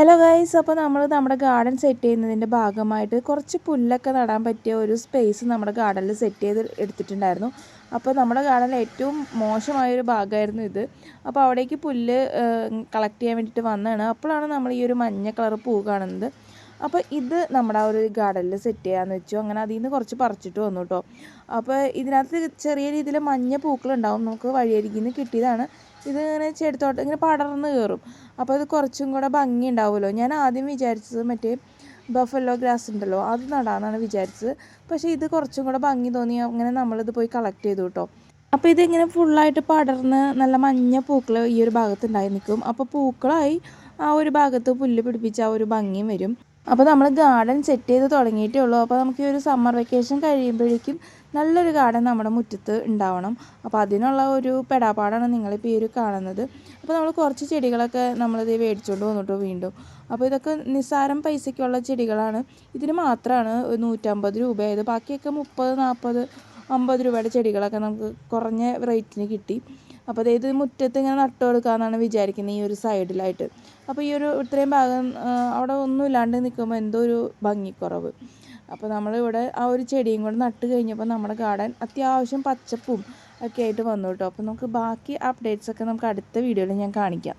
Hello guys, അപ്പോൾ നമ്മൾ നമ്മുടെ ഗാർഡൻ സെറ്റ് ചെയ്യുന്നതിൻ്റെ ഭാഗമായിട്ട് കുറച്ച് പുല്ലൊക്കെ നടാൻ പറ്റിയ ഒരു സ്പേസ് നമ്മുടെ ഗാർഡനിൽ സെറ്റ് ചെയ്ത് എടുത്തിട്ടുണ്ടായിരുന്നു. അപ്പോൾ നമ്മുടെ ഗാർഡനിൽ ഏറ്റവും മോശമായൊരു ഭാഗമായിരുന്നു ഇത്. അപ്പോൾ അവിടേക്ക് പുല്ല് കളക്ട് ചെയ്യാൻ വേണ്ടിയിട്ട് വന്നതാണ്. അപ്പോഴാണ് നമ്മൾ ഈ ഒരു മഞ്ഞ കളർ പൂ കാണുന്നത്. അപ്പോൾ ഇത് നമ്മുടെ ആ ഒരു ഗാർഡനിൽ സെറ്റ് ചെയ്യാമെന്ന് വെച്ചു. അങ്ങനെ അതിൽ നിന്ന് കുറച്ച് പറിച്ചിട്ട് വന്നു കേട്ടോ. അപ്പോൾ ഇതിനകത്ത് ചെറിയ രീതിയിൽ മഞ്ഞ പൂക്കളുണ്ടാവും. നമുക്ക് വഴിയരികിൽ നിന്ന് കിട്ടിയതാണ്. ഇതിങ്ങനെ ചെടിത്തോട്ടം ഇങ്ങനെ പടർന്ന് കയറും. അപ്പോൾ ഇത് കുറച്ചും കൂടെ ഭംഗി ഉണ്ടാവുമല്ലോ. ഞാൻ ആദ്യം വിചാരിച്ചത് മറ്റേ ബഫല്ലോ ഗ്രാസ് ഉണ്ടല്ലോ, അത് നടാമെന്നാണ് വിചാരിച്ചത്. പക്ഷേ ഇത് കുറച്ചും കൂടെ ഭംഗി തോന്നി. അങ്ങനെ നമ്മളിത് പോയി കളക്ട് ചെയ്തു കേട്ടോ. അപ്പോൾ ഇതിങ്ങനെ ഫുള്ളായിട്ട് പടർന്ന് നല്ല മഞ്ഞ പൂക്കൾ ഈ ഒരു ഭാഗത്ത് ഉണ്ടായി നിൽക്കും. അപ്പോൾ പൂക്കളായി ആ ഒരു ഭാഗത്ത് പുല്ല് പിടിപ്പിച്ച ആ ഒരു ഭംഗിയും വരും. അപ്പോൾ നമ്മൾ ഗാർഡൻ സെറ്റ് ചെയ്ത് തുടങ്ങിയിട്ടേ ഉള്ളൂ. അപ്പോൾ നമുക്ക് ഈ ഒരു സമ്മർ വെക്കേഷൻ കഴിയുമ്പോഴേക്കും നല്ലൊരു ഗാർഡൻ നമ്മുടെ മുറ്റത്ത് ഉണ്ടാവണം. അപ്പോൾ അതിനുള്ള ഒരു പെടാപ്പാടാണ് നിങ്ങളിപ്പോൾ ഈ ഒരു കാണുന്നത്. അപ്പോൾ നമ്മൾ കുറച്ച് ചെടികളൊക്കെ നമ്മളിത് മേടിച്ചുകൊണ്ട് വന്നിട്ടു വീണ്ടും. അപ്പോൾ ഇതൊക്കെ നിസ്സാരം പൈസയ്ക്കുള്ള ചെടികളാണ്. ഇതിന് മാത്രമാണ് 150 രൂപയായത്. ബാക്കിയൊക്കെ 30, 40, 50 രൂപയുടെ ചെടികളൊക്കെ നമുക്ക് കുറഞ്ഞ റേറ്റിന് കിട്ടി. അപ്പോൾ അതായത് മുറ്റത്ത് ഇങ്ങനെ നട്ടു കൊടുക്കാമെന്നാണ് വിചാരിക്കുന്നത്, ഈ ഒരു സൈഡിലായിട്ട്. അപ്പോൾ ഈ ഒരു ഇത്രയും ഭാഗം അവിടെ ഒന്നും ഇല്ലാണ്ട് നിൽക്കുമ്പോൾ എന്തോ ഒരു ഭംഗിക്കുറവ്. അപ്പോൾ നമ്മളിവിടെ ആ ഒരു ചെടിയും കൂടെ നട്ട് കഴിഞ്ഞപ്പോൾ നമ്മുടെ ഗാർഡൻ അത്യാവശ്യം പച്ചപ്പും ഒക്കെ ആയിട്ട് വന്നു കേട്ടോ. അപ്പോൾ നമുക്ക് ബാക്കി അപ്ഡേറ്റ്സൊക്കെ നമുക്ക് അടുത്ത വീഡിയോയിൽ ഞാൻ കാണിക്കാം.